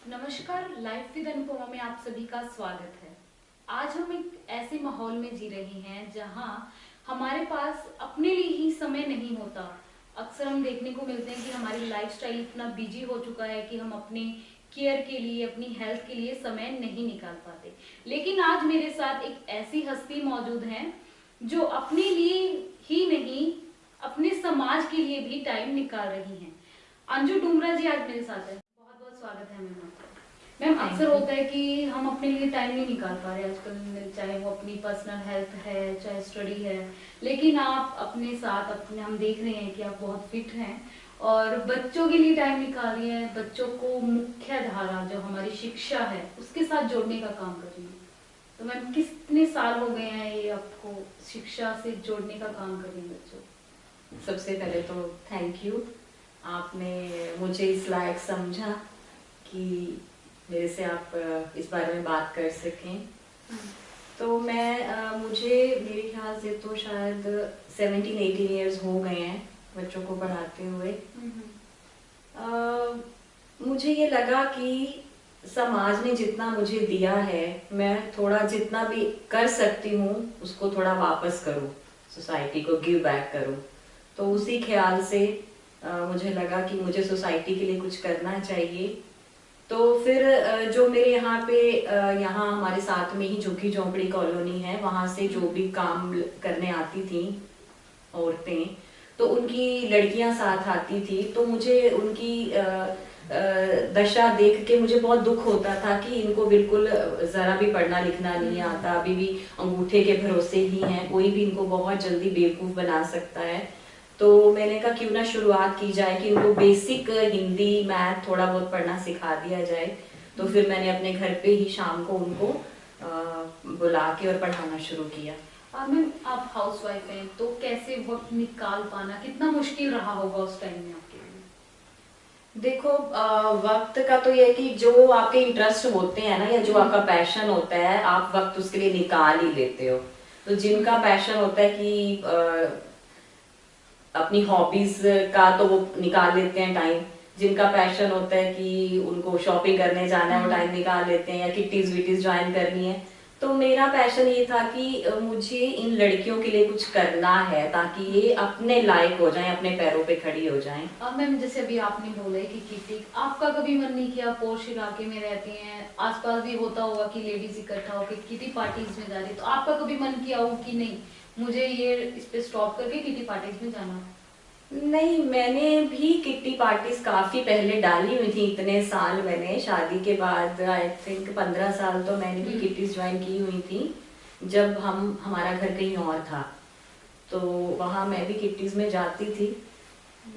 नमस्कार, life with Anupama में आप सभी का स्वागत है। आज हम एक ऐसे माहौल में जी रहे हैं जहां हमारे पास अपने लिए ही समय नहीं होता। अक्सर हम देखने को मिलते हैं कि हमारी लाइफस्टाइल इतना बिजी हो चुका है कि हम अपने केयर के लिए, अपनी हेल्थ के लिए समय नहीं निकाल पाते। लेकिन आज मेरे साथ एक ऐसी हस्ती मौजूद है जो अपने लिए ही नहीं, अपने समाज के लिए भी टाइम निकाल रही हैं। अंजू डूमरा जी आज मेरे साथ है। बहुत बहुत स्वागत है मैम आपका। मैम, अक्सर होता है कि हम अपने लिए टाइम नहीं निकाल पा रहे आजकल, चाहे वो अपनी पर्सनल हेल्थ है, चाहे स्टडी है। लेकिन आप अपने साथ अपने हम देख रहे हैं कि आप बहुत फिट हैं और बच्चों के लिए टाइम निकाल रही हैं। बच्चों को मुख्य धारा जो हमारी शिक्षा है उसके साथ जोड़ने का काम कर रही हैं। तो मैम, कितने साल हो गए हैं ये आपको शिक्षा से जोड़ने का काम कर रही हैं बच्चों को? सबसे पहले तो थैंक यू, आपने मुझे इस लायक समझा कि मेरे से आप इस बारे में बात कर सकें। तो मुझे मेरे ख्याल से तो शायद 17-18 इयर्स हो गए हैं बच्चों को पढ़ाते हुए। मुझे ये लगा कि समाज ने जितना मुझे दिया है, मैं थोड़ा जितना भी कर सकती हूँ उसको थोड़ा वापस करूँ, सोसाइटी को गिव बैक करूँ। तो उसी ख्याल से मुझे लगा कि मुझे सोसाइटी के लिए कुछ करना चाहिए। तो फिर जो मेरे यहाँ पे यहाँ हमारे साथ में ही झुग्गी झोंपड़ी कॉलोनी है, वहाँ से जो भी काम करने आती थी औरतें, तो उनकी लड़कियां साथ आती थी। तो मुझे उनकी दशा देख के मुझे बहुत दुख होता था कि इनको बिल्कुल जरा भी पढ़ना लिखना नहीं आता, अभी भी अंगूठे के भरोसे ही हैं, कोई भी इनको बहुत जल्दी बेवकूफ बना सकता है। तो मैंने कहा क्यों ना शुरुआत की जाए कि इनको बेसिक हिंदी मैथ थोड़ा बहुत पढ़ना सिखा दिया जाए। तो फिर मैंने अपने घर पे ही शाम को उनको बुला के और पढ़ाना शुरू किया। मैम, आप हाउस वाइफ हैं तो कैसे वक्त निकाल पाना कितना मुश्किल रहा होगा उस टाइम में आपके लिए? देखो, वक्त का तो ये है कि जो आपके इंटरेस्ट होते हैं ना, या जो आपका पैशन होता है, आप वक्त उसके लिए निकाल ही लेते हो। तो जिनका पैशन होता है कि अपनी हॉबीज का, तो वो निकाल लेते हैं टाइम। जिनका पैशन होता है कि उनको शॉपिंग करने जाना है, वो टाइम निकाल लेते हैं, या किटीज विटीज ज्वाइन करनी है। तो मेरा पैशन ये था कि मुझे इन लड़कियों के लिए कुछ करना है ताकि ये अपने लायक हो जाएं, अपने पैरों पे खड़ी हो जाएं। मैम, जैसे अभी आपने बोला है कि किटी, आपका कभी मन नहीं किया, पोश इलाके में रहती हैं, आसपास भी होता होगा कि लेडीज इकट्ठा होकर किटी पार्टीज में जा रही, तो आपका कभी मन किया हो कि नहीं, मुझे ये इस पे स्टॉप करके किटी पार्टीज में जाना? नहीं, मैंने भी किट्टी पार्टीज काफी पहले डाली हुई थी। इतने साल मैंने शादी के बाद, आई थिंक 15 साल तो मैंने भी किट्टीज ज्वाइन की हुई थी। जब हमारा घर कहीं और था तो वहाँ मैं भी किट्टीज में जाती थी।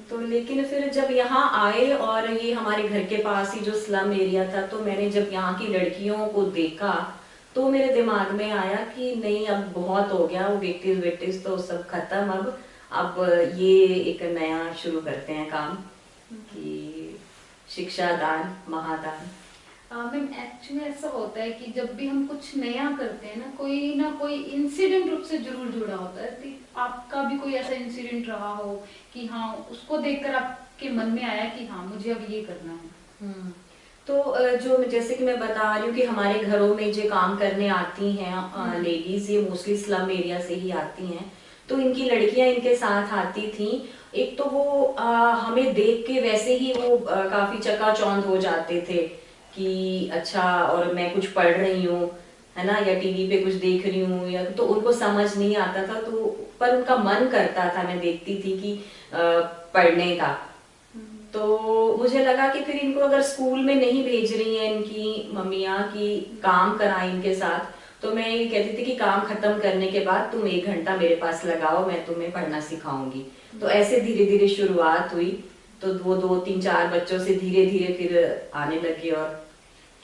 तो लेकिन फिर जब यहाँ आए और ये हमारे घर के पास ही जो स्लम एरिया था, तो मैंने जब यहाँ की लड़कियों को देखा तो मेरे दिमाग में आया कि नहीं, अब बहुत हो गया, वो किट्टीज विट्टीज तो सब खत्म। अब ये एक नया शुरू करते हैं काम कि शिक्षा दान महादान। मैम, एक्चुअली ऐसा होता है कि जब भी हम कुछ नया करते हैं ना कोई इंसिडेंट रूप से जरूर जुड़ा होता है। तो आपका भी कोई ऐसा इंसिडेंट रहा हो कि हाँ, उसको देखकर आपके मन में आया कि हाँ, मुझे अब ये करना है? तो जो जैसे कि मैं बता रही हूँ कि हमारे घरों में जो काम करने आती हैं लेडीज, ये मोस्टली स्लम एरिया से ही आती हैं। तो इनकी लड़कियां इनके साथ आती थी। एक तो वो हमें देख के वैसे ही वो काफी चकाचौंध हो जाते थे कि अच्छा, और मैं कुछ पढ़ रही हूँ, है ना, या टीवी पे कुछ देख रही हूँ, या तो उनको समझ नहीं आता था। तो पर उनका मन करता था, मैं देखती थी कि पढ़ने का। तो मुझे लगा कि फिर इनको अगर स्कूल में नहीं भेज रही हैं इनकी मम्मियाँ की काम कराएं इनके साथ, तो मैं ये कहती थी कि काम खत्म करने के बाद तुम 1 घंटा मेरे पास लगाओ, मैं तुम्हें पढ़ना सिखाऊंगी। तो ऐसे धीरे धीरे शुरुआत हुई। तो वो 2-3-4 बच्चों से धीरे धीरे फिर आने लगे। और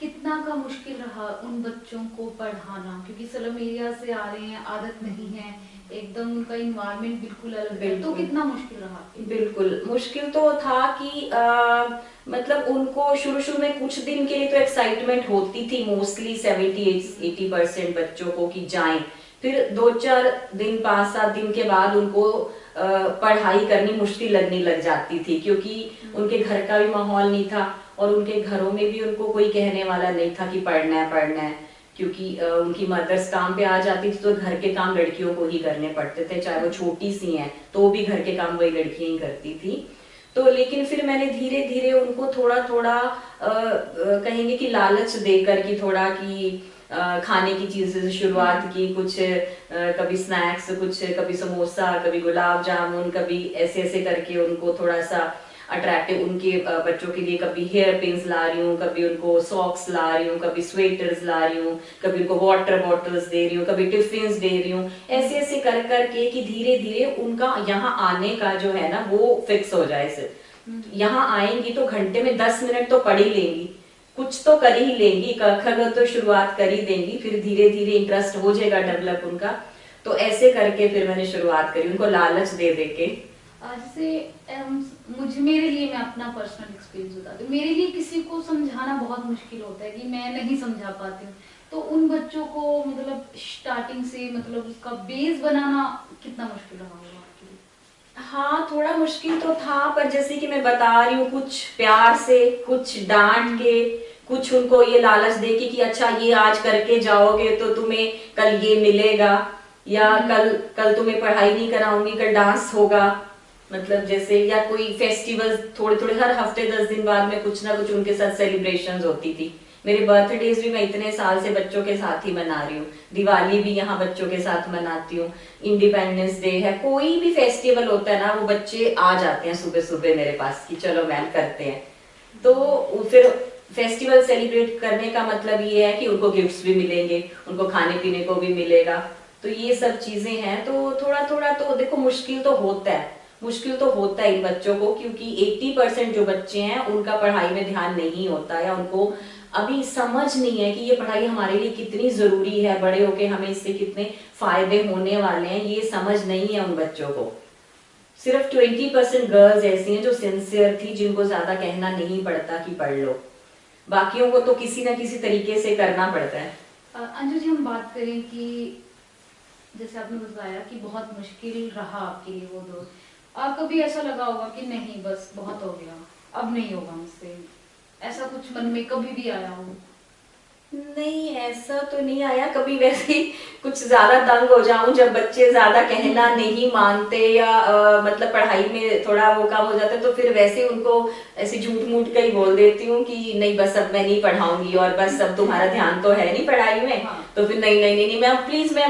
कितना का मुश्किल रहा उन बच्चों को पढ़ाना, क्योंकि स्लम एरिया से आ रहे हैं, आदत नहीं है, एकदम उनका इन्वायरमेंट बिल्कुल अलग है, तो कितना मुश्किल रहा? बिल्कुल मुश्किल तो था कि मतलब उनको शुरू शुरू में कुछ दिन के लिए तो एक्साइटमेंट होती थी, मोस्टली 70-80% बच्चों को कि जाएं। फिर 2-4 दिन 5-7 दिन के बाद उनको पढ़ाई करनी मुश्किल लगने लग जाती थी, क्योंकि उनके घर का भी माहौल नहीं था और उनके घरों में भी उनको कोई कहने वाला नहीं था कि पढ़ना है पढ़ना है, क्योंकि उनकी मदर्स काम पे आ जाती थी तो घर के काम लड़कियों को ही करने पड़ते थे, चाहे वो छोटी सी हैं तो भी घर के काम वही लड़कियां ही करती थी। तो लेकिन फिर मैंने धीरे धीरे उनको थोड़ा थोड़ा कहेंगे कि लालच देकर कि थोड़ा कि खाने की चीजें से शुरुआत की, कुछ कभी स्नैक्स, कुछ कभी समोसा, कभी गुलाब जामुन, कभी ऐसे ऐसे करके उनको थोड़ा सा अट्रैक्टिव उनके बच्चों के लिए कभी हेयर पिन्स ला रही हूँ, कभी उनको सॉक्स ला रही हूँ, कभी स्वेटर्स ला रही हूँ, कभी उनको वाटर बॉटल्स दे रही हूँ, कभी टिफिन दे रही हूँ, ऐसे ऐसे कर करके कि धीरे धीरे उनका यहाँ आने का जो है ना वो फिक्स हो जाए। सिर्फ यहाँ आएंगी तो घंटे में 10 मिनट तो पढ़ ही लेंगी, कुछ तो कर ही लेंगी, क तो शुरुआत कर ही देंगी, फिर धीरे धीरे इंटरेस्ट हो जाएगा डेवलप उनका। तो ऐसे करके फिर मैंने शुरुआत करी उनको लालच दे दे के। जैसे मुझे, मेरे लिए, मैं अपना पर्सनल एक्सपीरियंस बताती हूँ, मेरे लिए किसी को समझाना बहुत मुश्किल होता है कि मैं नहीं समझा पाती हूँ, तो उन बच्चों को मतलब स्टार्टिंग से मतलब उसका बेस बनाना कितना मुश्किल रहा होगा आपके लिए? हाँ थोड़ा मुश्किल तो था, पर जैसे कि मैं बता रही हूँ, कुछ प्यार से, कुछ डांट के, कुछ उनको ये लालच दे के कि अच्छा ये आज करके जाओगे तो तुम्हें कल ये मिलेगा, या कल कल तुम्हें पढ़ाई नहीं कराऊंगी, कल डांस होगा, मतलब जैसे, या कोई फेस्टिवल थोड़े थोड़े हर हफ्ते 10 दिन बाद में कुछ ना कुछ उनके साथ सेलिब्रेशंस होती थी। मेरे बर्थडेज भी मैं इतने साल से बच्चों के साथ ही मना रही हूँ, दिवाली भी यहाँ बच्चों के साथ मनाती हूँ, इंडिपेंडेंस डे है, कोई भी फेस्टिवल होता है ना वो बच्चे आ जाते हैं सुबह सुबह मेरे पास कि चलो मैम करते हैं। तो फिर फेस्टिवल सेलिब्रेट करने का मतलब ये है कि उनको गिफ्ट्स भी मिलेंगे, उनको खाने पीने को भी मिलेगा, तो ये सब चीजें हैं। तो थोड़ा थोड़ा तो देखो मुश्किल तो होता है, मुश्किल तो होता है इन बच्चों को, क्योंकि 80% जो बच्चे हैं उनका पढ़ाई में ध्यान नहीं होता, या उनको अभी समझ नहीं है कि ये पढ़ाई हमारे लिए कितनी जरूरी है, बड़े होके हमें इससे कितने फायदे होने वाले हैं, ये समझ नहीं है उन बच्चों को। सिर्फ 20% गर्ल्स ऐसी हैं जो सिंसियर थी, जिनको ज्यादा कहना नहीं पड़ता कि पढ़ लो, बाकियों को तो किसी ना किसी तरीके से करना पड़ता है। अंजू जी, हम बात करें कि जैसे आपने बताया कि बहुत मुश्किल रहा आपके लिए वो दौर, कभी ऐसा लगा होगा कि नहीं बस बहुत हो गया, अब नहीं होगा मुझसे, ऐसा कुछ मन में कभी भी आया हो? नहीं ऐसा तो नहीं आया कभी, वैसे ही कुछ ज्यादा तंग हो जाऊं जब बच्चे ज्यादा कहना नहीं मानते, या मतलब पढ़ाई में थोड़ा वो काम हो जाता है, तो फिर वैसे उनको ऐसे झूठ मूठ का ही बोल देती हूँ कि नहीं बस अब मैं नहीं पढ़ाऊंगी, और बस अब तुम्हारा ध्यान तो है नहीं पढ़ाई में। हाँ। तो फिर नहीं नहीं नहीं मैम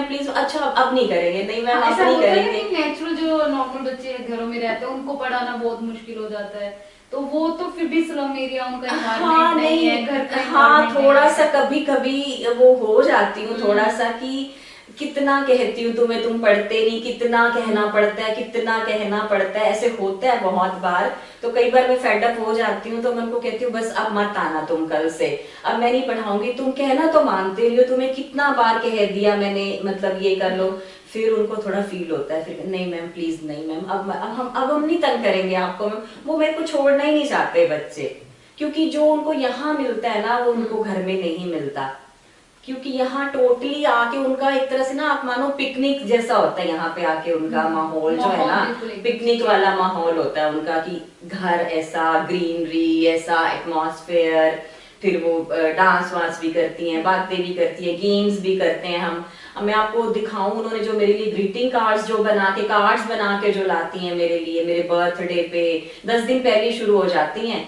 प्लीज, अच्छा अब नहीं करेंगे, नहीं मैम हाँ, अब ऐसा नहीं होता है करेंगे। कि नेचुरल जो नॉर्मल बच्चे घरों में रहते हैं उनको पढ़ाना बहुत मुश्किल हो जाता है, तो वो तो फिर भी स्लम एरिया उनका हाँ नहीं है, घर का हाँ थोड़ा है। सा कभी कभी वो हो जाती हूँ थोड़ा सा कि कितना कहती हूँ तुम्हें, तुम पढ़ते नहीं, कितना कहना पड़ता है, कितना कहना पड़ता है, ऐसे होता है बहुत बार। तो कई बार मैं फेड अप हो जाती हूँ, तो मैं उनको कहती हूँ बस अब मत आना तुम कल से, अब मैं नहीं पढ़ाऊंगी, तुम कहना तो मानते रही हो, तुम्हें कितना बार कह दिया मैंने, मतलब ये कर लो। फिर उनको थोड़ा फील होता है, फिर नहीं मैम प्लीज, नहीं मैम अब हम नहीं तंग करेंगे आपको मैम, वो मेरे को छोड़ना ही नहीं चाहते बच्चे, क्योंकि जो उनको यहाँ मिलता है ना वो उनको घर में नहीं मिलता, क्योंकि यहाँ टोटली आके उनका एक तरह से ना आप मानो पिकनिक जैसा होता है, यहाँ पे आके उनका माहौल जो है ना पिकनिक वाला माहौल होता है उनका, कि घर ऐसा, ग्रीनरी ऐसा, एटमॉस्फेयर, फिर वो डांस वांस भी करती हैं, बातें भी करती है, गेम्स भी करते हैं हम। अब मैं आपको दिखाऊं, उन्होंने जो मेरे लिए ग्रीटिंग कार्ड्स जो कार्ड्स बना के जो लाती हैं मेरे लिए, मेरे बर्थडे पे 10 दिन पहले शुरू हो जाती हैं,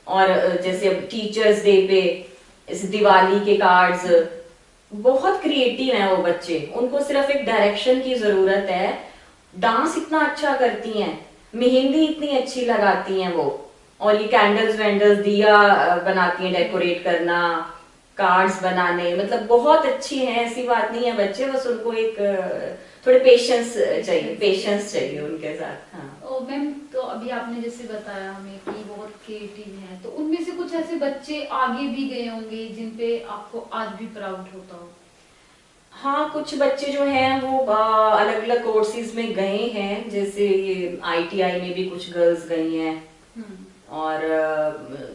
और जैसे टीचर्स डे पे, इस दिवाली के कार्ड्स, बहुत क्रिएटिव हैं वो बच्चे, उनको सिर्फ एक डायरेक्शन की जरूरत है। डांस इतना अच्छा करती हैं, मेहंदी इतनी अच्छी लगाती हैं वो, और ये कैंडल्स वैंडल्स दिया बनाती हैं, डेकोरेट करना, कार्ड्स बनाने, मतलब बहुत अच्छी हैं, ऐसी बात नहीं है बच्चे, बस उनको एक थोड़े पेशेंस चाहिए उनके साथ। हाँ मैम, तो अभी आपने जैसे बताया हमें कि बहुत क्रिएटिव हैं, तो उनमें से कुछ ऐसे बच्चे आगे भी गए होंगे जिन पे आपको आज भी प्राउड होता हो? हाँ कुछ बच्चे जो हैं वो अलग अलग कोर्सेज में गए हैं, जैसे ये ITI में भी कुछ गर्ल्स गई हैं, और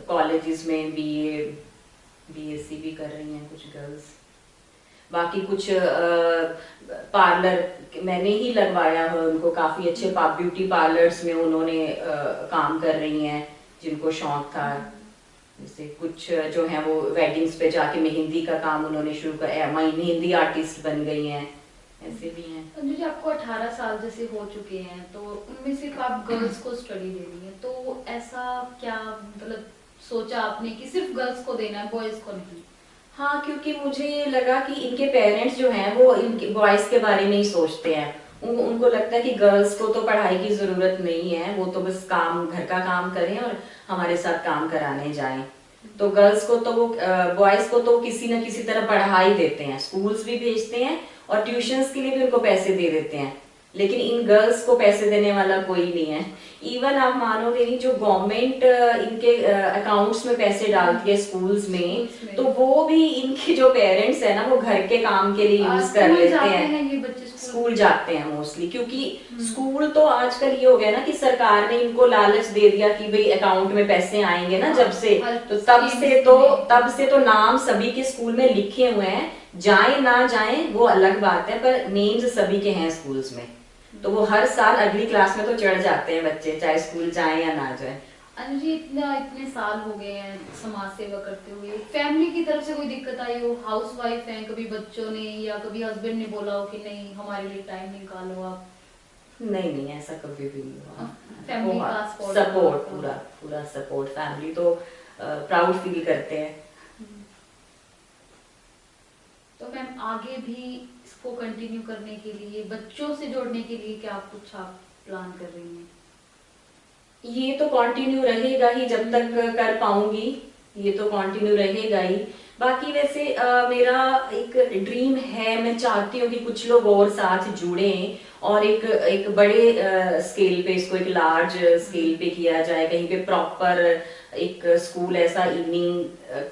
कॉलेजेस में BA BSc भी कर रही हैं कुछ गर्ल्स। बाकी कुछ पार्लर मैंने ही लगवाया है उनको, काफी अच्छे ब्यूटी पार्लर्स में उन्होंने काम कर रही हैं जिनको शौक था। जैसे कुछ जो है वो वेडिंग्स पे जाके मेहंदी का काम उन्होंने शुरू किया, मेहंदी आर्टिस्ट बन गई हैं, ऐसे भी हैं। अंजू जी, आपको 18 साल जैसे हो चुके हैं, तो उनमें सिर्फ आप गर्ल्स को स्टडी दे रही हैं, तो ऐसा क्या मतलब सोचा आपने कि सिर्फ गर्ल्स को देना है, बॉयज को नहीं? हाँ, क्योंकि मुझे ये लगा कि इनके पेरेंट्स जो हैं वो इनके बॉयज के बारे में ही सोचते हैं। उनको लगता है कि गर्ल्स को तो पढ़ाई की जरूरत नहीं है, वो तो बस काम, घर का काम करें और हमारे साथ काम कराने जाएं। तो गर्ल्स को तो वो बॉयज को तो किसी न किसी तरह पढ़ा ही देते हैं, स्कूल्स भी भेजते हैं और ट्यूशंस के लिए भी उनको पैसे दे देते हैं, लेकिन इन गर्ल्स को पैसे देने वाला कोई नहीं है। इवन आप मानोगे नहीं, जो गवर्नमेंट इनके अकाउंट्स में पैसे डालती है स्कूल्स में, तो वो भी इनके जो पेरेंट्स है ना वो घर के काम के लिए यूज कर लेते हैं। ये बच्चे स्कूल जाते हैं मोस्टली, क्योंकि स्कूल तो आजकल ये हो गया ना कि सरकार ने इनको लालच दे दिया कि भाई अकाउंट में पैसे आएंगे ना जब से, तो तब से तो नाम सभी के स्कूल में लिखे हुए हैं, जाए ना जाए वो अलग बात है, पर नेम्स सभी के हैं स्कूल्स में, तो वो हर साल अगली क्लास में तो चढ़ जाते हैं बच्चे, चाहे स्कूल जाए या ना जाए। अनु जी, इतने साल हो गए हैं समाज सेवा करते हुए, फैमिली की तरफ से कोई दिक्कत आई हो? हाउस वाइफ हैं, कभी बच्चों ने या कभी हस्बैंड ने बोला हो कि नहीं हमारे लिए टाइम निकालो आप? नहीं नहीं, ऐसा कभी भी नहीं हुआ। फैमिली का सपोर्ट, पूरा पूरा सपोर्ट, फैमिली तो प्राउड फील करते हैं। तो मैम आगे भी इसको कंटिन्यू करने के लिए, बच्चों से जोड़ने के लिए क्या कुछ आप प्लान कर रही हैं? ये तो कंटिन्यू रहेगा ही जब तक कर पाऊंगी, ये तो कंटिन्यू रहेगा ही। बाकी वैसे मेरा एक ड्रीम है, मैं चाहती हूँ कि कुछ लोग और साथ जुड़े और एक बड़े स्केल पे इसको, एक लार्ज स्केल पे किया जाए, कहीं पे प्रॉपर एक स्कूल ऐसा इवनिंग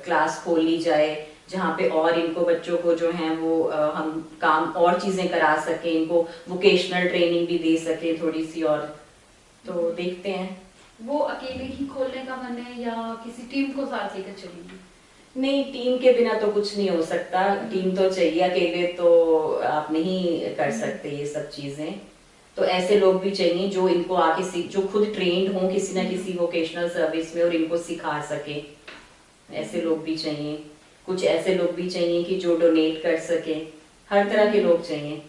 क्लास खोली जाए जहाँ पे और इनको बच्चों को जो है वो हम काम और चीजें करा सके, इनको वोकेशनल ट्रेनिंग भी दे सके थोड़ी सी और। तो देखते हैं। वो अकेले ही खोलने का मन है या किसी टीम को साथ लेकर चलेंगे? नहीं, टीम के बिना तो कुछ नहीं हो सकता, टीम तो चाहिए, अकेले तो आप नहीं कर सकते ये सब चीजें। तो ऐसे लोग भी चाहिए जो इनको आके जो खुद ट्रेंड हो किसी ना किसी वोकेशनल सर्विस में और इनको सिखा सके, ऐसे लोग भी चाहिए। कुछ ऐसे लोग भी चाहिए कि जो डोनेट कर सके, हर तरह के लोग चाहिए।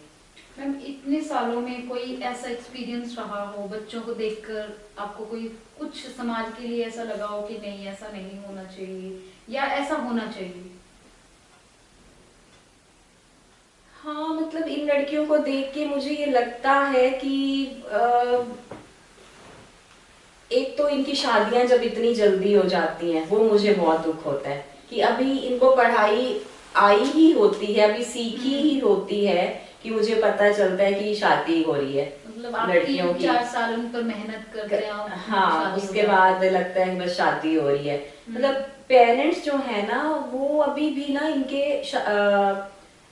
मैम, इतने सालों में कोई ऐसा एक्सपीरियंस रहा हो बच्चों को देखकर, आपको कोई कुछ समाज के लिए ऐसा लगा हो कि नहीं ऐसा नहीं होना चाहिए या ऐसा होना चाहिए? हाँ, मतलब इन लड़कियों को देख के मुझे ये लगता है कि एक तो इनकी शादियां जब इतनी जल्दी हो जाती हैं वो मुझे बहुत दुख होता है कि अभी इनको पढ़ाई आई ही होती है, अभी सीखी ही होती है कि मुझे पता चलता है कि शादी हो रही है। मतलब लड़कियों की 4 साल उन पर मेहनत करते हैं और हाँ, उसके बाद लगता है कि बस शादी हो रही है। मतलब पेरेंट्स जो है ना वो अभी भी ना इनके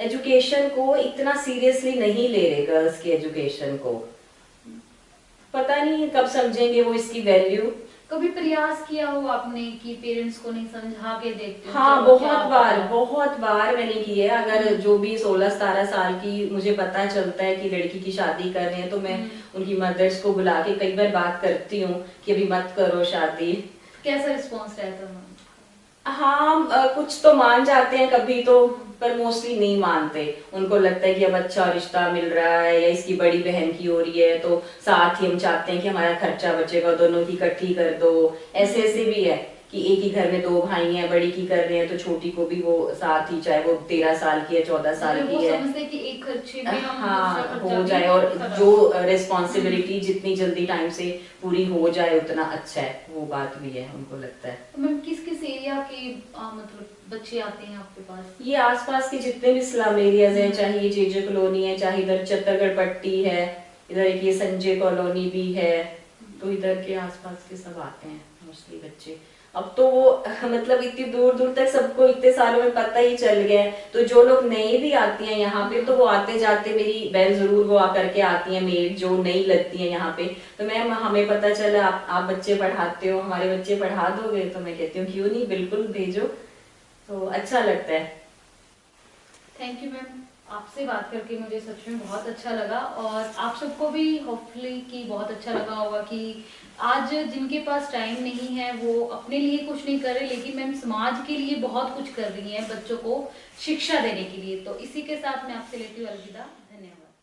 एजुकेशन को इतना सीरियसली नहीं ले रहे, गर्ल्स की एजुकेशन को। पता नहीं कब समझेंगे वो इसकी वैल्यू। कभी प्रयास किया हो आपने कि पेरेंट्स को नहीं समझा के देखते हो? हाँ, बहुत बार मैंने की है। अगर जो भी 16-17 साल की मुझे पता चलता है कि लड़की की शादी कर रहे हैं तो मैं उनकी मदर्स को बुला के कई बार बात करती हूँ कि अभी मत करो शादी। कैसा रिस्पॉन्स रहता है? हाँ, कुछ तो मान जाते हैं कभी तो, पर मोस्टली नहीं मानते। उनको लगता है कि अब अच्छा रिश्ता मिल रहा है या इसकी बड़ी बहन की हो रही है तो साथ ही हम चाहते हैं कि हमारा खर्चा बचेगा, दोनों की इकट्ठी कर दो। ऐसे ऐसे भी है कि एक ही घर में 2 भाई हैं, बड़ी की कर रहे हैं तो छोटी को भी वो साथ ही, चाहे वो 13 साल की है 14 साल की है, समझते कि एक खर्चे में हम हाँ हो जाए और जो रिस्पॉन्सिबिलिटी जितनी जल्दी टाइम से पूरी हो जाए उतना अच्छा है, वो बात भी है उनको लगता है। तो मैम किस किस एरिया के मतलब बच्चे आते हैं आपके पास? ये आसपास के जितने भी स्लम एरियाज हैं, चाहे ये जेजे कॉलोनी है, चाहे इधर चत्तरगढ़ पट्टी है, इधर एक ये संजय कॉलोनी भी है, तो इधर के आसपास के सब आते हैं मोस्टली बच्चे। अब तो वो मतलब इतनी दूर दूर तक सबको इतने सालों में पता ही चल गया है, तो जो लोग नए भी आती हैं यहाँ पे तो वो आते जाते, मेरी बहन जरूर वो आकर के आती है, मेड जो नई लगती है यहाँ पे, तो मैम हमें पता चला आप बच्चे पढ़ाते हो, हमारे बच्चे पढ़ा दोगे? तो मैं कहती हूँ क्यों नहीं, बिल्कुल भेजो। तो अच्छा लगता है। थैंक यू मैम, आपसे बात करके मुझे सच में बहुत अच्छा लगा और आप सबको भी होपफुली कि बहुत अच्छा लगा होगा कि आज जिनके पास टाइम नहीं है वो अपने लिए कुछ नहीं कर रहे, लेकिन मैम समाज के लिए बहुत कुछ कर रही हैं बच्चों को शिक्षा देने के लिए। तो इसी के साथ मैं आपसे लेती हूँ अलविदा। धन्यवाद।